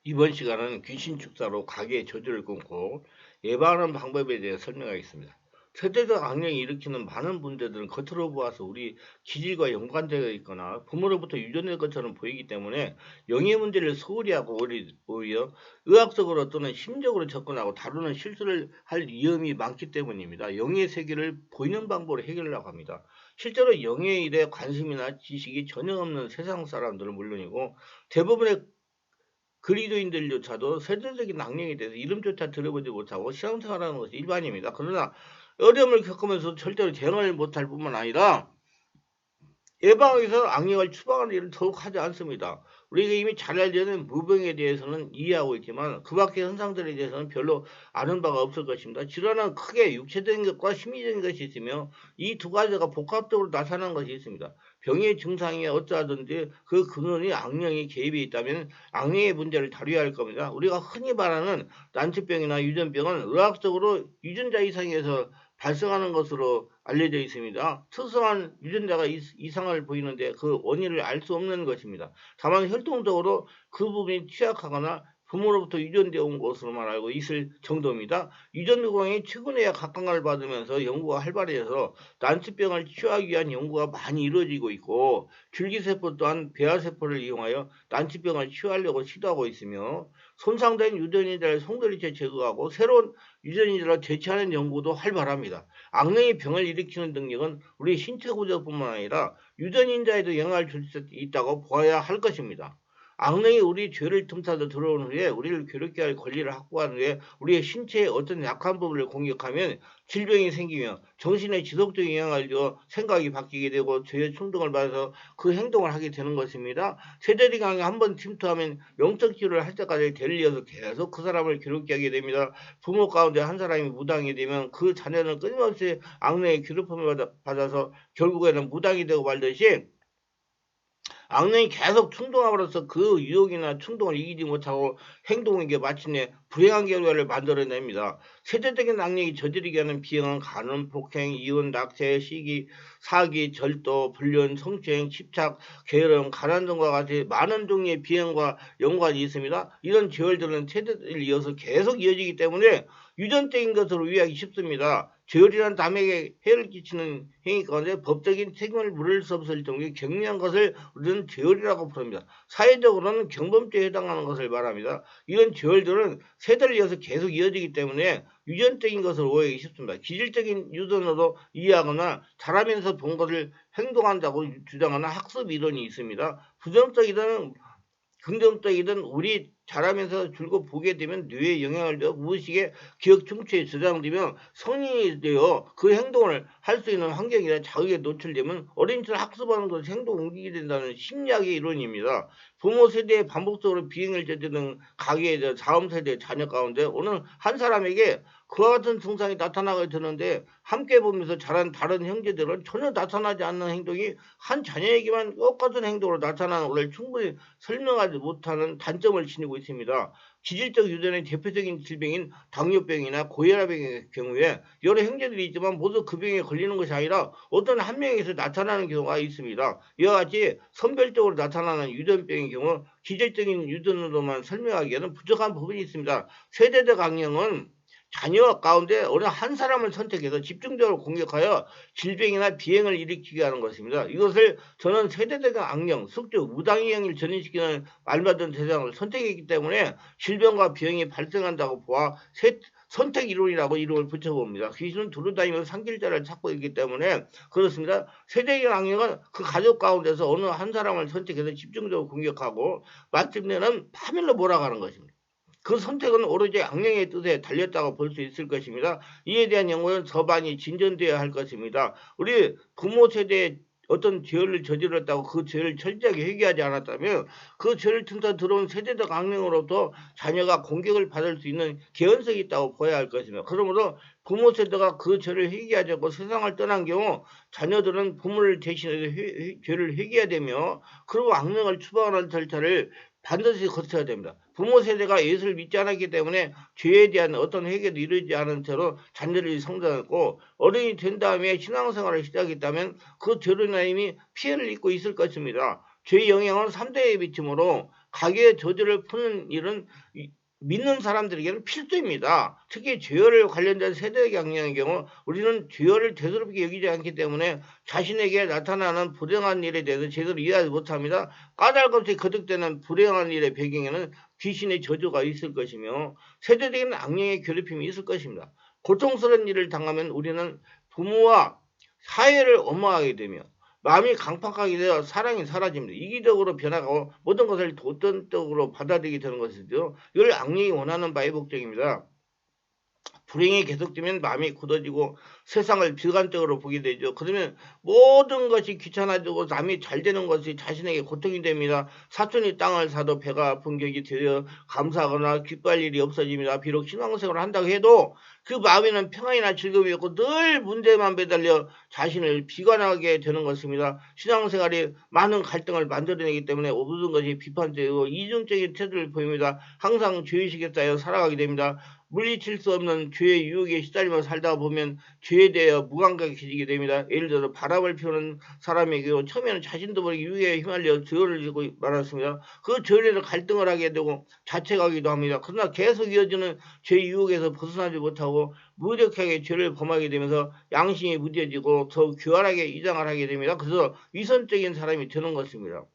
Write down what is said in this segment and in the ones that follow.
이번 시간은 귀신 축사로 가게의 저주를 끊고 예방하는 방법에 대해 설명하겠습니다. 세대적 악령이 일으키는 많은 문제들은 겉으로 보아서 우리 기질과 연관되어 있거나 부모로부터 유전된 것처럼 보이기 때문에 영의 문제를 소홀히 하고 오히려 의학적으로 또는 심적으로 접근하고 다루는 실수를 할 위험이 많기 때문입니다. 영의 세계를 보이는 방법으로 해결하려고 합니다. 실제로 영의 일에 관심이나 지식이 전혀 없는 세상 사람들은 물론이고 대부분의 그리스도인들조차도 세대적인 악령에 대해서 이름조차 들어보지 못하고 신앙생활하는 것이 일반입니다. 그러나 어려움을 겪으면서 절대로 대응을 못할 뿐만 아니라 예방하기 위해서 악령을 추방하는 일을 더욱 하지 않습니다. 우리가 이미 잘 알려진 무병에 대해서는 이해하고 있지만 그 밖의 현상들에 대해서는 별로 아는 바가 없을 것입니다. 질환은 크게 육체적인 것과 심리적인 것이 있으며 이 두 가지가 복합적으로 나타나는 것이 있습니다. 병의 증상이 어떠하든지 그 근원이 악령이 개입이 있다면 악령의 문제를 다루어야 할 겁니다. 우리가 흔히 말하는 난치병이나 유전병은 의학적으로 유전자 이상에서 발생하는 것으로 알려져 있습니다. 특성한 유전자가 이상을 보이는데 그 원인을 알 수 없는 것입니다. 다만 혈통적으로 그 부분이 취약하거나 부모로부터 유전되어 온 것으로만 알고 있을 정도입니다. 유전 누광이 최근에야 각광을 받으면서 연구가 활발해져서 난치병을 치유하기 위한 연구가 많이 이루어지고 있고 줄기세포 또한 배아세포를 이용하여 난치병을 치유하려고 시도하고 있으며 손상된 유전인자를 송두리째 제거하고 새로운 유전인자를 대체하는 연구도 활발합니다. 악령이 병을 일으키는 능력은 우리 신체 구조뿐만 아니라 유전인자에도 영향을 줄 수 있다고 보아야 할 것입니다. 악령이 우리 죄를 틈타서 들어온 후에 우리를 괴롭게 할 권리를 확보한 후에 우리의 신체의 어떤 약한 부분을 공격하면 질병이 생기며 정신에 지속적인 영향을 줘 생각이 바뀌게 되고 죄의 충동을 받아서 그 행동을 하게 되는 것입니다. 세대리 강에 한번 침투하면 영적 치유를 할 때까지 대를 이어서 계속 그 사람을 괴롭게 하게 됩니다. 부모 가운데 한 사람이 무당이 되면 그 자녀는 끊임없이 악령의 괴롭힘을 받아서 결국에는 무당이 되고 말듯이 악령이 계속 충동함으로써 그 유혹이나 충동을 이기지 못하고 행동에게 마침내 불행한 결과를 만들어냅니다. 세대적인 악령이 저지르게 하는 비형은 간음, 폭행, 이혼, 낙태, 시기, 사기, 절도, 불륜, 성추행, 집착, 게으름, 가난 등과 같이 많은 종류의 비형과 연관이 있습니다. 이런 죄월들은 세대를 이어서 계속 이어지기 때문에 유전적인 것으로 이해하기 쉽습니다. 죄월이란 남에게 해를 끼치는 행위 가운데 법적인 책임을 물을 수 없을 정도의 경미한 것을 우리는 죄월이라고 부릅니다. 사회적으로는 경범죄에 해당하는 것을 말합니다. 이런 죄월들은 세대를 이어서 계속 이어지기 때문에 유전적인 것을 오해하기 쉽습니다. 기질적인 유전으로 이해하거나 자라면서 본 것을 행동한다고 주장하는 학습 이론이 있습니다. 부정적이든 긍정적이든 우리 자라면서 줄곧 보게 되면 뇌에 영향을 줘 무의식의 기억 충치에 저장되면 성인이 되어 그 행동을 할 수 있는 환경이나 자극에 노출되면 어린이처럼 학습하는 것을 행동 옮기게 된다는 심리학의 이론입니다. 부모 세대에 반복적으로 비행을 저지르는 가계의 다음 세대의 자녀 가운데 어느 한 사람에게 그와 같은 증상이 나타나게 되는데 함께 보면서 자란 다른 형제들은 전혀 나타나지 않는 행동이 한 자녀에게만 똑같은 행동으로 나타나는 것을 충분히 설명하지 못하는 단점을 지니고 있습니다. 기질적 유전의 대표적인 질병인 당뇨병이나 고혈압의 경우에 여러 형제들이 있지만 모두 그 병에 걸리는 것이 아니라 어떤 한 명에서 나타나는 경우가 있습니다. 이와 같이 선별적으로 나타나는 유전병의 경우 기질적인 유전으로만 설명하기에는 부족한 부분이 있습니다. 세대적 악령은 자녀 가운데 어느 한 사람을 선택해서 집중적으로 공격하여 질병이나 비행을 일으키게 하는 것입니다. 이것을 저는 세대적 악령, 숙주, 무당의 행위를 전이시키는 말받은 대상을 선택했기 때문에 질병과 비행이 발생한다고 보아 선택 이론이라고 이름을 붙여봅니다. 귀신은 두루다니면서 산길자를 찾고 있기 때문에 그렇습니다. 세대적 악령은 그 가족 가운데서 어느 한 사람을 선택해서 집중적으로 공격하고 마침내는 파멸로 몰아가는 것입니다. 그 선택은 오로지 악령의 뜻에 달렸다고 볼 수 있을 것입니다. 이에 대한 연구는 더 많이 진전되어야 할 것입니다. 우리 부모 세대에 어떤 죄를 저질렀다고 그 죄를 철저하게 회개하지 않았다면 그 죄를 틈타 들어온 세대적 악령으로부터 자녀가 공격을 받을 수 있는 개연성이 있다고 보아야 할 것입니다. 그러므로 부모 세대가 그 죄를 회개하지 않고 세상을 떠난 경우 자녀들은 부모를 대신해서 죄를 회개해야 되며 그리고 악령을 추방하는 절차를 반드시 거쳐야 됩니다. 부모 세대가 예수를 믿지 않았기 때문에 죄에 대한 어떤 회개도 이루지 않은 채로 자녀들이 성장했고 어른이 된 다음에 신앙생활을 시작했다면 그 죄로 인하여 이미 피해를 입고 있을 것입니다. 죄의 영향은 3대에 미치므로 가계의 저주를 푸는 일은 믿는 사람들에게는 필수입니다. 특히 죄를 관련된 세대 강령의 경우 우리는 죄를 대수롭게 여기지 않기 때문에 자신에게 나타나는 불행한 일에 대해서 제대로 이해하지 못합니다. 까닭없이 거듭되는 불행한 일의 배경에는 귀신의 저주가 있을 것이며 세대적인 악령의 괴롭힘이 있을 것입니다. 고통스러운 일을 당하면 우리는 부모와 사회를 엄호하게 되며 마음이 강팍하게 되어 사랑이 사라집니다. 이기적으로 변화하고 모든 것을 도전적으로 받아들이게 되는 것이죠. 이걸 악령이 원하는 바의 목적입니다. 불행이 계속되면 마음이 굳어지고 세상을 비관적으로 보게 되죠. 그러면 모든 것이 귀찮아지고 남이 잘 되는 것이 자신에게 고통이 됩니다. 사촌이 땅을 사도 배가 아픈 격이 되어 감사하거나 기뻐할 일이 없어집니다. 비록 신앙생활을 한다고 해도 그 마음에는 평안이나 즐거움이 없고 늘 문제만 매달려 자신을 비관하게 되는 것입니다. 신앙생활이 많은 갈등을 만들어내기 때문에 모든 것이 비판적이고 이중적인 태도를 보입니다. 항상 죄의식에 쌓여 살아가게 됩니다. 물리칠 수 없는 죄의 유혹에 시달리며 살다 보면 죄에 대해 무감각해지게 됩니다. 예를 들어 바람을 피우는 사람에게 처음에는 자신도 모르게 유혹에 휘말려 죄를 지고 말았습니다. 그 죄로 갈등을 하게 되고 자책하기도 합니다. 그러나 계속 이어지는 죄 유혹에서 벗어나지 못하고 무력하게 죄를 범하게 되면서 양심이 무뎌지고 더욱 교활하게 이장을 하게 됩니다. 그래서 위선적인 사람이 되는 것입니다.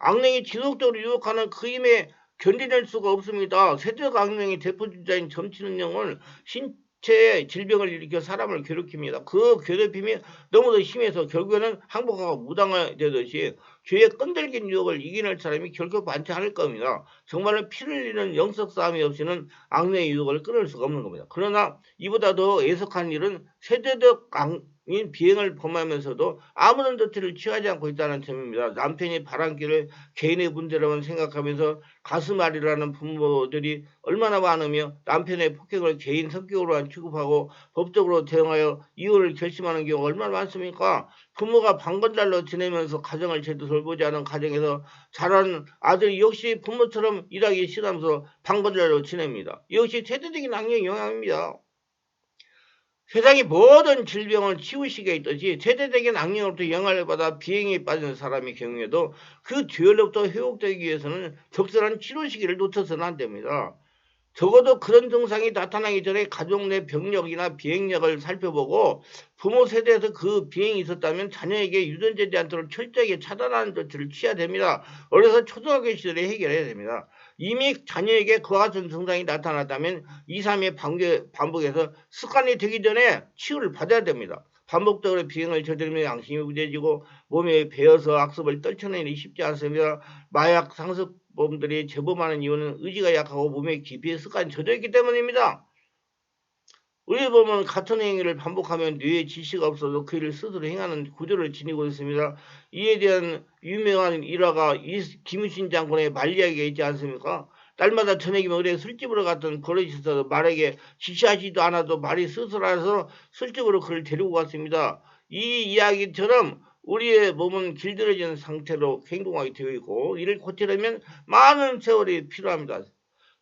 악령이 지속적으로 유혹하는 그 힘에 견뎌낼 수가 없습니다. 세대적 악령의 대표주자인 점치는령은 신체의 질병을 일으켜 사람을 괴롭힙니다. 그 괴롭힘이 너무도 심해서 결국에는 항복하고 무당되듯이 죄의 끈질긴 유혹을 이겨낼 사람이 결코 많지 않을 겁니다. 정말로 피를 흘리는 영적 싸움이 없이는 악령의 유혹을 끊을 수가 없는 겁니다. 그러나 이보다 더 애석한 일은 세대적 악인 비행을 범하면서도 아무런 조치를 취하지 않고 있다는 점입니다. 남편이 바람길을 개인의 문제라고 생각하면서 가슴앓이라는 부모들이 얼마나 많으며 남편의 폭행을 개인 성격으로만 취급하고 법적으로 대응하여 이혼을 결심하는 경우가 얼마나 많습니까? 부모가 방건달로 지내면서 가정을 제대로 돌보지 않은 가정에서 자란 아들이 역시 부모처럼 일하기 싫어하면서 방건달로 지냅니다. 역시 세대적인 악령의 영향입니다. 세상의 모든 질병을 치유시게 있듯이 세대적인 악령으로부터 영향을 받아 비행에 빠진 사람의 경우에도 그 죄로부터 회복되기 위해서는 적절한 치료 시기를 놓쳐서는 안 됩니다. 적어도 그런 증상이 나타나기 전에 가족 내 병력이나 비행력을 살펴보고 부모 세대에서 그 비행이 있었다면 자녀에게 유전되지 않도록 철저하게 차단하는 조치를 취해야 됩니다. 어려서 초등학교 시절에 해결해야 됩니다. 이미 자녀에게 그와 같은 증상이 나타났다면 2, 3회 반복해서 습관이 되기 전에 치유를 받아야 됩니다. 반복적으로 비행을 저지르면 양심이 무뎌지고 몸에 배어서 악습을 떨쳐내기 쉽지 않습니다. 마약 상습범들이 제보하는 이유는 의지가 약하고 몸에 깊이 습관이 젖어있기 때문입니다. 우리 보면 같은 행위를 반복하면 뇌에 지시가 없어도 그 일을 스스로 행하는 구조를 지니고 있습니다. 이에 대한 유명한 일화가 김유신 장군의 말이야기가 있지 않습니까? 딸마다 저녁이면 의뢰 술집으로 갔던 버릇이 있어서 말에게 지시하지도 않아도 말이 스스로라서 술집으로 그를 데리고 갔습니다. 이 이야기처럼 우리의 몸은 길들여진 상태로 행동하게 되어 있고 이를 고치려면 많은 세월이 필요합니다.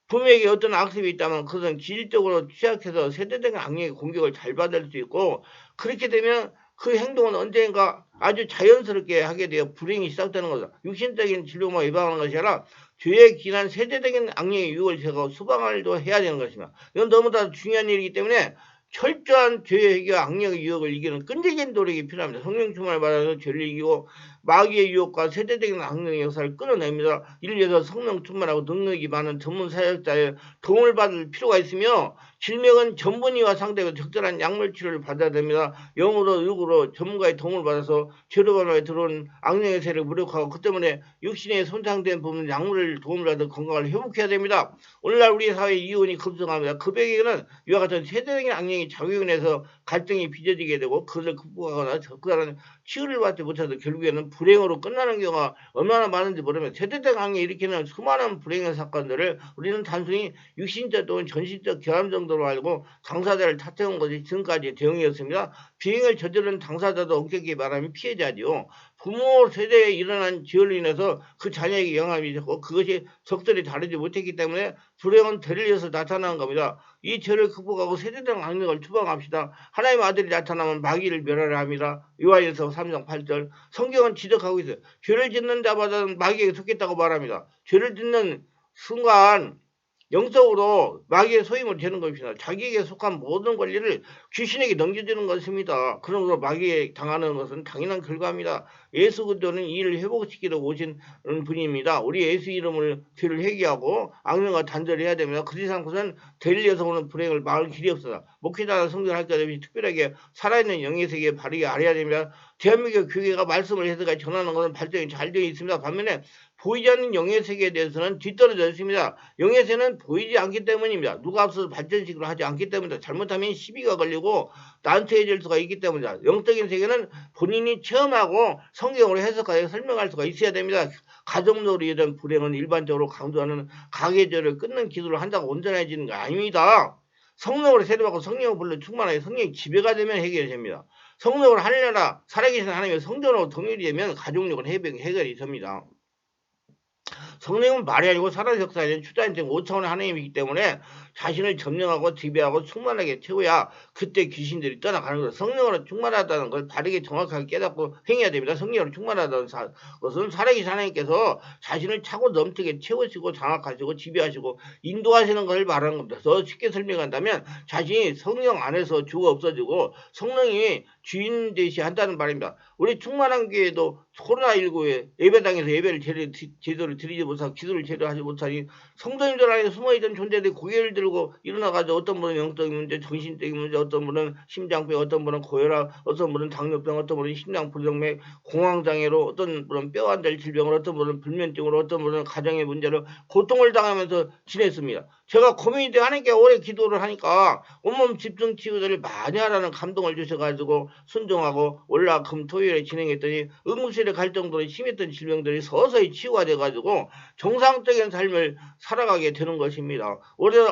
부모에게 어떤 악습이 있다면 그것은 기질적으로 취약해서 세대적인 악령의 공격을 잘 받을 수 있고 그렇게 되면 그 행동은 언젠가 아주 자연스럽게 하게 되어 불행이 시작되는 거다. 육신적인 질병만 예방하는 것이 아니라 죄에 기인한 세대적인 악령의 유혹을 제거하고 수방을도 해야 되는 것입니다. 이건 너무나 중요한 일이기 때문에 철저한 죄의 해결 악령의 유혹을 이기는 끈질긴 노력이 필요합니다. 성령 충만을 받아서 죄를 이기고 마귀의 유혹과 세대적인 악령의 역사를 끊어냅니다. 이를 위해서 성령 충만하고 능력이 많은 전문 사역자의 도움을 받을 필요가 있으며 질병은 전문의와 상대로 적절한 약물 치료를 받아야 됩니다. 영으로 육으로 전문가의 도움을 받아서 죄로 변화에 들어온 악령의 세를 무력하고 그 때문에 육신에 손상된 부분 약물을 도움을 받아 건강을 회복해야 됩니다. 오늘날 우리 사회 이혼이 급증합니다. 그 배경에는 이와 같은 세대적인 악령이 작용해서 갈등이 빚어지게 되고 그것을 극복하거나 적절한 치유를 받지 못해서 결국에는 불행으로 끝나는 경우가 얼마나 많은지 모르면 세대적 악령이 일으키는 수많은 불행의 사건들을 우리는 단순히 육신적 또는 전신적 결함 정도로 알고 당사자를 탓해온 것이 지금까지 대응이었습니다. 비행을 저지른 당사자도 엄격히 말하면 피해자지요. 부모 세대에 일어난 죄로 인해서 그 자녀에게 영향이 있었고 그것이 적절히 다루지 못했기 때문에 불행은 대를 이어서 나타나는 겁니다. 이 죄를 극복하고 세대적 악력을 추방합시다. 하나님의 아들이 나타나면 마귀를 멸하려 합니다. 요한일서 3장 8절. 성경은 지적하고 있어요. 죄를 짓는 자마다는 마귀에게 속했다고 말합니다. 죄를 짓는 순간 영적으로 마귀의 소임을 되는 것입니다. 자기에게 속한 모든 권리를 귀신에게 넘겨주는 것입니다. 그러므로 마귀에 당하는 것은 당연한 결과입니다. 예수 그리스도는 이 일을 회복시키러 오신 분입니다. 우리 예수 이름을 죄를 회개하고 악령과 단절해야 됩니다. 그렇지 않고는 대리에서 오는 불행을 막을 길이 없어요. 목회자나 성전할 것 없이 특별하게 살아있는 영의 세계에 바르게 알아야 됩니다. 대한민국 교회가 말씀을 해석하 전하는 것은 발전이 잘 되어 있습니다. 반면에 보이지 않는 영의 세계에 대해서는 뒤떨어져 있습니다. 영의 세는 보이지 않기 때문입니다. 누가 앞서서 발전식으로 하지 않기 때문입니다. 잘못하면 시비가 걸리고 난처해질 수가 있기 때문입니다. 영적인 세계는 본인이 체험하고 성경으로 해석하여 설명할 수가 있어야 됩니다. 가정으로 이런 불행은 일반적으로 강조하는 가계절을 끊는 기도를 한다고 온전해지는 게 아닙니다. 성령으로 세례받고 성령을 불러 충만하여 성령이 지배가 되면 해결이 됩니다. 성령으로 하늘나라 살아계신 하나님의 성전으로 동일이 되면 가족력은 해결이 됩니다. 성령은 말이 아니고 살아서 역사하는 추자인생 5차원의 하나님이기 때문에 자신을 점령하고 지배하고 충만하게 채워야 그때 귀신들이 떠나가는 거예요. 성령으로 충만하다는 걸 바르게 정확하게 깨닫고 행해야 됩니다. 성령으로 충만하다는 것은 살아계신 하나님께서 자신을 차고 넘치게 채우시고 장악하시고 지배하시고 인도하시는 것을 말하는 겁니다. 더 쉽게 설명한다면 자신이 성령 안에서 주가 없어지고 성령이 주인 되시 한다는 말입니다. 우리 충만한 교회도 코로나19에 예배당에서 예배를 제대로 드리지 못하고 기도를 제대로 하지 못하니 성도님들 안에 숨어있던 존재들이 고개를 들고 일어나가지고 어떤 분은 영적인 문제, 정신적인 문제, 어떤 분은 심장병, 어떤 분은 고혈압, 어떤 분은 당뇨병, 어떤 분은 심장불정맥, 공황장애로, 어떤 분은 뼈 안 될 질병으로, 어떤 분은 불면증으로, 어떤 분은 가정의 문제로 고통을 당하면서 지냈습니다. 제가 고민이 하나님께 오래 기도를 하니까 온몸 집중 치유들을 많이 하라는 감동을 주셔가지고 순종하고 올라 금 토요일에 진행했더니 응급실에 갈 정도로 심했던 질병들이 서서히 치유가 돼가지고 정상적인 삶을 살아가게 되는 것입니다.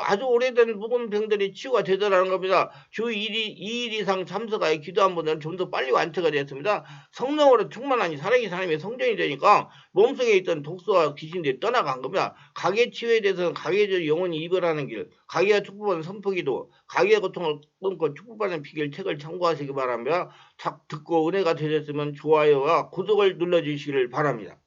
아주 오래된 묵은 병들이 치유가 되더라는 겁니다. 주 2일 이상 참석하여 기도한 분들은 좀 더 빨리 완쾌가 되었습니다. 성령으로 충만하니 살아계신 하나님의 성전이 되니까 몸속에 있던 독소와 귀신들이 떠나간 겁니다. 가계 치유에 대해서는 가계적 영혼이 이별하는 길, 가계가 축복받는 선포기도, 가계의 고통을 끊고 축복받는 비결 책을 참고하시기 바랍니다. 듣고 은혜가 되셨으면 좋아요와 구독을 눌러주시기를 바랍니다.